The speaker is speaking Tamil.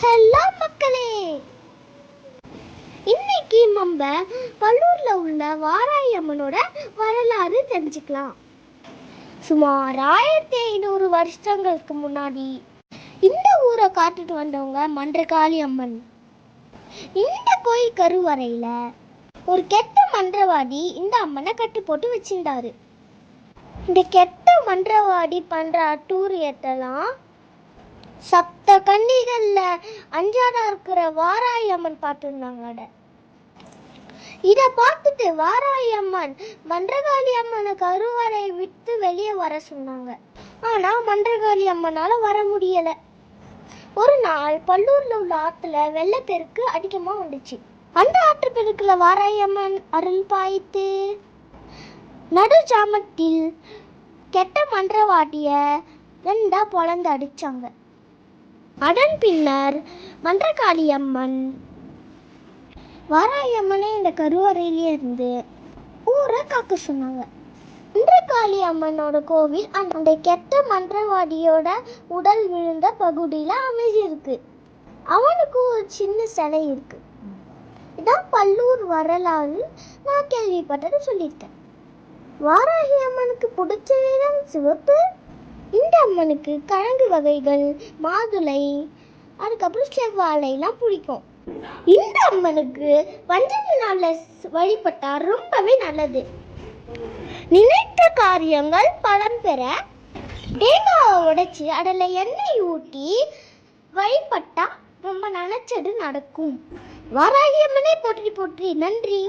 ஹலோ மக்களே, இன்னைக்கு நம்ம பல்லூர்ல உள்ள வாராயி அம்மனோட வரலாறு தெரிஞ்சுக்கலாம். சுமார் 1500 வருஷங்களுக்கு முன்னாடி இந்த ஊரை காட்டுட்டு வந்தவங்க மன்றகாளி அம்மன். இந்த கோயில் கருவறையில ஒரு கெட்ட மன்றவாதி இந்த அம்மனை கட்டி போட்டு வச்சிருந்தாரு. இந்த கெட்ட மன்றவாதி பண்ற அட்டூழியத்தெல்லாம் சப்த கன்னிகள்ல அஞ்சாடா இருக்கிற வாராயி அம்மன் பார்த்துருந்தாங்க. இத பார்த்துட்டு வாராயி அம்மன் மன்றகாளி அம்மனை கருவறை விட்டு வெளியே வர சொன்னாங்க. ஆனா மன்றகாளி அம்மனால வர முடியல. ஒரு நாள் பல்லூர்ல உள்ள ஆத்துல வெள்ளப்பெருக்கு அதிகமா வந்துச்சு. அந்த ஆற்றுப்பெருக்குல வாராயி அம்மன் அருள் பாய்த்து நடு ஜாமத்தில் கெட்ட மன்றவாடிய ரெண்டா பொழந்து அடிச்சாங்க. அதன் பின்னர் மன்றகாளி அம்மன் வாராயி அம்மனே இந்த கருவறையிலே இருந்து ஊரை காக்க சொன்னாங்க. மன்றகாளி அம்மனோட கோவில் அந்த கெட்ட மன்றவாடியோட உடல் விழுந்த பகுதியில அமைஞ்சிருக்கு. அவனுக்கு ஒரு சின்ன சிலை இருக்கு. இதான் பல்லூர் வரலாறு. நான் கேள்விப்பட்டது சொல்லியிருக்கேன். வாராகி அம்மனுக்கு பிடிச்ச நிறம் சிவப்பு. இந்த அம்மனுக்கு கிழங்கு வகைகள், மாதுளை, அதுக்கப்புறம் செவ்வாழைலாம் பிடிக்கும். இந்த அம்மனுக்கு பஞ்சமி நாள்ல வழிபட்டா ரொம்பவே நல்லது. நினைத்த காரியங்கள் பலன் பெற தேங்காவை உடைச்சு அதில் எண்ணெய் ஊற்றி வழிபட்டா ரொம்ப நினைச்சது நடக்கும். வாராகி அம்மனை போற்றி போற்றி. நன்றி.